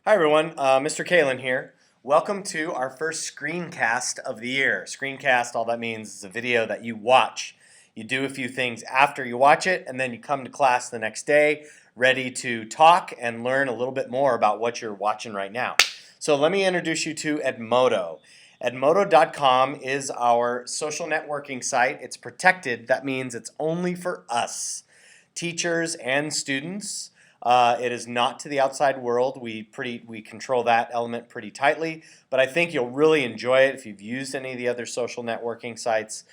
Hi everyone, Mr. Kalen here. Welcome to our first screencast of the year. Screencast, all that means is a video that you watch. You do a few things after you watch it, and then you come to class the next day ready to talk and learn a little bit more about what you're watching right now. So let me introduce you to Edmodo. Edmodo.com is our social networking site. It's protected. That means it's only for us, teachers and students. It is not to the outside world. We control that element pretty tightly, but I think you'll really enjoy it if you've used any of the other social networking sites.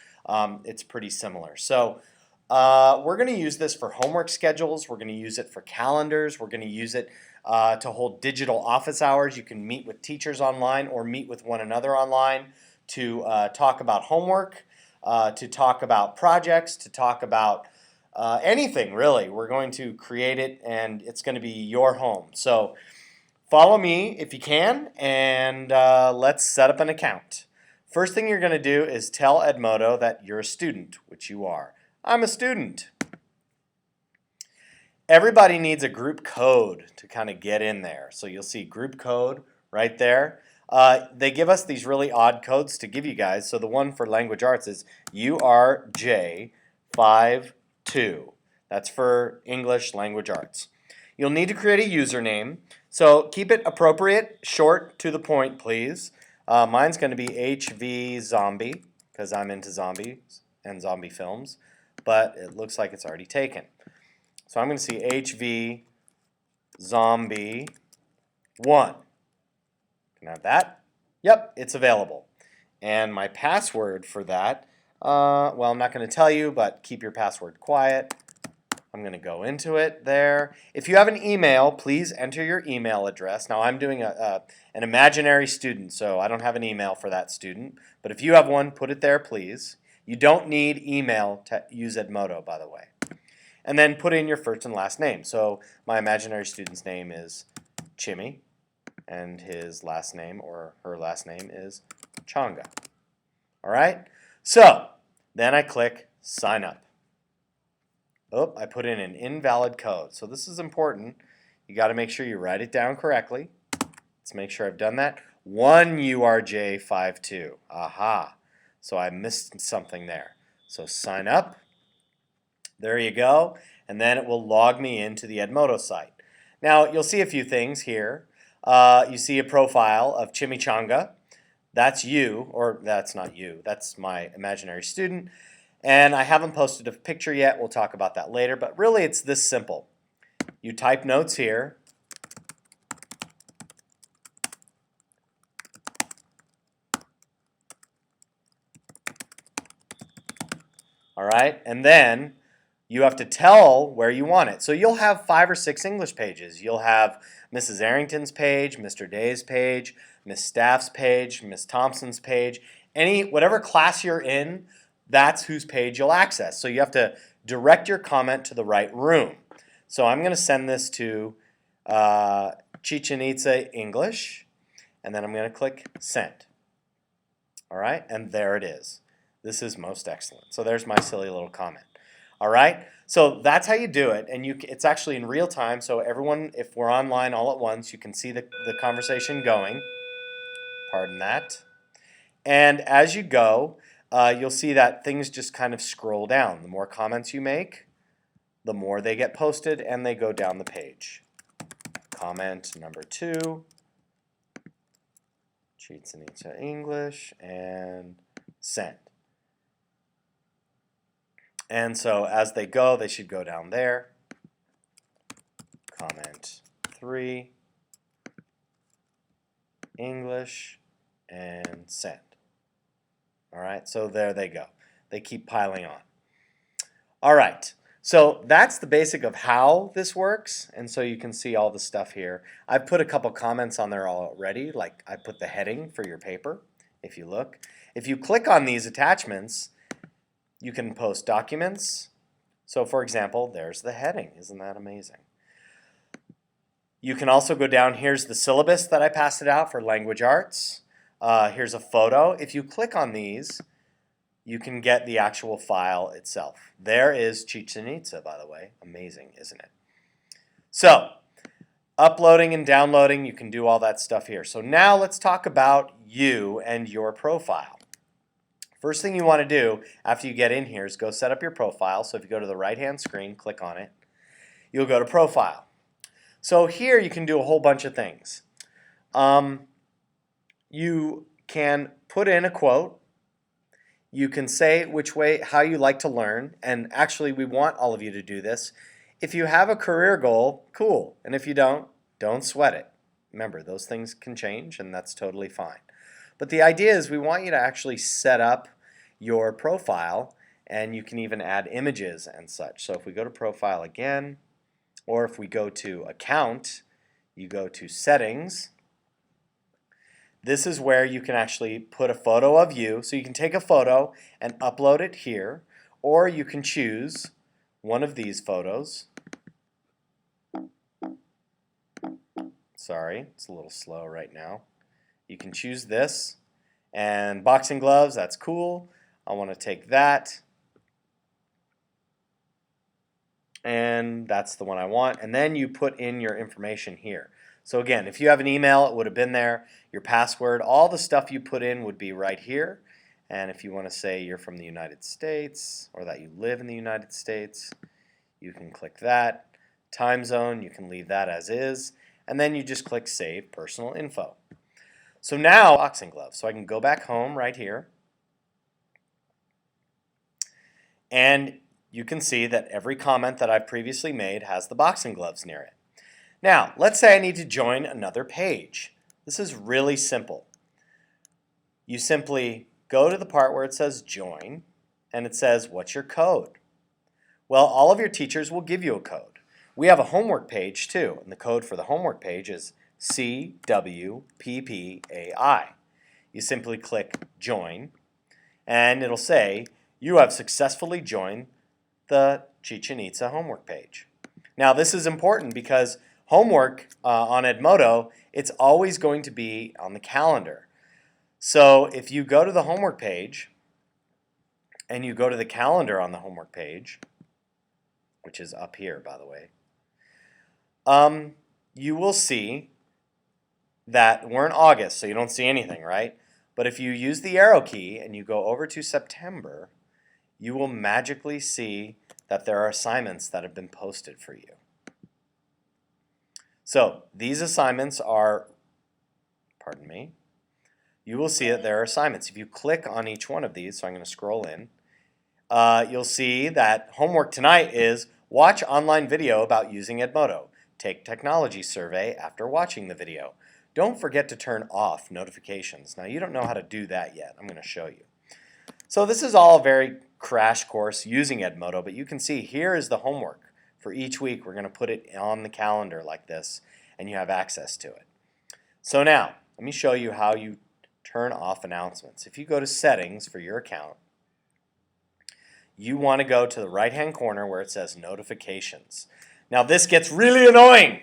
It's pretty similar. So we're going to use this for homework schedules. We're going to use it for calendars. We're going to use it to hold digital office hours. You can meet with teachers online or meet with one another online to talk about homework, to talk about projects, to talk about anything really. We're going to create it and it's going to be your home. So follow me if you can, and let's set up an account. First thing you're going to do is tell Edmodo that you're a student, which you are. I'm a student. Everybody needs a group code to kind of get in there. So you'll see group code right there. They give us these really odd codes to give you guys. So the one for language arts is URJ52. That's for English language arts. You'll need to create a username. So keep it appropriate, short, to the point, please. Mine's going to be HV Zombie because I'm into zombies and zombie films, but it looks like it's already taken. So I'm going to see HV Zombie 1. Can I have that? Yep, it's available. And my password for that, well, I'm not going to tell you, but keep your password quiet. I'm going to go into it there. If you have an email, please enter your email address. Now, I'm doing an imaginary student, so I don't have an email for that student. But if you have one, put it there, please. You don't need email to use Edmodo, by the way. And then put in your first and last name. So my imaginary student's name is Chimmy, and his last name or her last name is Changa. All right? So then I click sign up. Oh, I put in an invalid code. So this is important. You got to make sure you write it down correctly. Let's make sure I've done that. 1URJ52. Aha. So I missed something there. So sign up. There you go. And then it will log me into the Edmodo site. Now, you'll see a few things here. You see a profile of Chimichanga. That's you, or that's not you. That's my imaginary student. And I haven't posted a picture yet. We'll talk about that later. But really, it's this simple. You type notes here. All right, and then you have to tell where you want it. So you'll have 5 or 6 English pages. You'll have Mrs. Arrington's page, Mr. Day's page, Miss Staff's page, Miss Thompson's page. Whatever class you're in, that's whose page you'll access. So you have to direct your comment to the right room. So I'm going to send this to Chichen Itza English, and then I'm going to click send. All right, and there it is. This is most excellent. So there's my silly little comment. All right, so that's how you do it, and it's actually in real time, so everyone, if we're online all at once, you can see the conversation going. Pardon that. And as you go, you'll see that things just kind of scroll down. The more comments you make, the more they get posted, and they go down the page. Comment number 2, Cheats in English, and send. And so as they go, they should go down there. Comment 3, English, and send. All right, so there they go. They keep piling on. All right, so that's the basic of how this works, and so you can see all the stuff here. I've put a couple comments on there already, like I put the heading for your paper, if you look. If you click on these attachments, you can post documents. So for example, there's the heading. Isn't that amazing? You can also go down, here's the syllabus that I passed it out for language arts. Here's a photo. If you click on these, you can get the actual file itself. There is Chichen Itza, by the way. Amazing, isn't it? So Uploading and downloading, you can do all that stuff here. So now let's talk about you and your profile. First thing you want to do after you get in here is go set up your profile. So if you go to the right-hand screen, click on it, you'll go to Profile. So here you can do a whole bunch of things. You can put in a quote. You can say how you like to learn, and actually we want all of you to do this. If you have a career goal, cool, and if you don't sweat it. Remember, those things can change, and that's totally fine. But the idea is we want you to actually set up your profile, and you can even add images and such. So if we go to Profile again, or if we go to Account, you go to Settings. This is where you can actually put a photo of you. So you can take a photo and upload it here, or you can choose one of these photos. Sorry, it's a little slow right now. You can choose this, and boxing gloves, that's cool. I want to take that, and that's the one I want, and then you put in your information here. So again, if you have an email, it would have been there, your password, all the stuff you put in would be right here. And if you want to say you're from the United States or that you live in the United States, you can click that. Time zone, you can leave that as is, and then you just click Save Personal Info. So now, boxing gloves. So I can go back home right here, and you can see that every comment that I've previously made has the boxing gloves near it. Now, let's say I need to join another page. This is really simple. You simply go to the part where it says Join, and it says, what's your code? Well, all of your teachers will give you a code. We have a homework page too, and the code for the homework page is CWPPAI. You simply click Join, and it'll say, you have successfully joined the Chichen Itza homework page. Now, this is important because homework on Edmodo, it's always going to be on the calendar. So if you go to the homework page and you go to the calendar on the homework page, which is up here, by the way, you will see that we're in August, so you don't see anything, right? But if you use the arrow key and you go over to September, you will magically see that there are assignments that have been posted for you. So these assignments are, pardon me, you will see that there are assignments. If you click on each one of these, so I'm going to scroll in, you'll see that homework tonight is watch online video about using Edmodo. Take technology survey after watching the video. Don't forget to turn off notifications. Now you don't know how to do that yet. I'm going to show you. So this is all a very crash course using Edmodo, but you can see here is the homework. For each week, we're going to put it on the calendar like this, and you have access to it. So now, let me show you how you turn off announcements. If you go to Settings for your account, you want to go to the right-hand corner where it says Notifications. Now, this gets really annoying.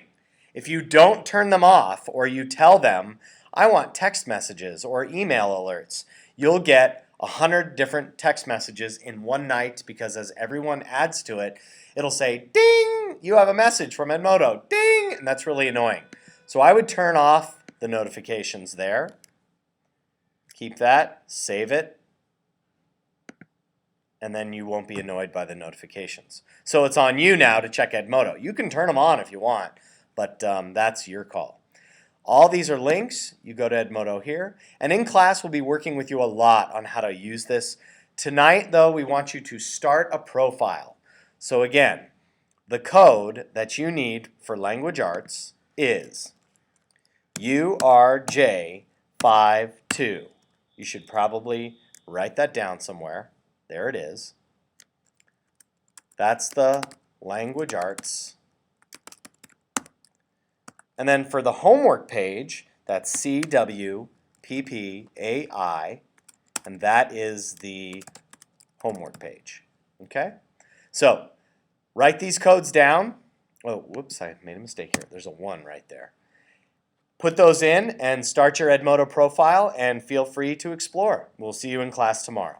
If you don't turn them off or you tell them, I want text messages or email alerts, you'll get 100 different text messages in one night because as everyone adds to it, it'll say, ding, you have a message from Edmodo, ding, and that's really annoying. So I would turn off the notifications there, keep that, save it, and then you won't be annoyed by the notifications. So it's on you now to check Edmodo. You can turn them on if you want, but that's your call. All these are links. You go to Edmodo here, and in class we'll be working with you a lot on how to use this. Tonight, though, we want you to start a profile. So again, the code that you need for language arts is URJ52. You should probably write that down somewhere. There it is. That's the language arts. And then for the homework page, that's CWPPAI, and that is the homework page. Okay? So, write these codes down. Oh, whoops, I made a mistake here. There's a 1 right there. Put those in and start your Edmodo profile, and feel free to explore. We'll see you in class tomorrow.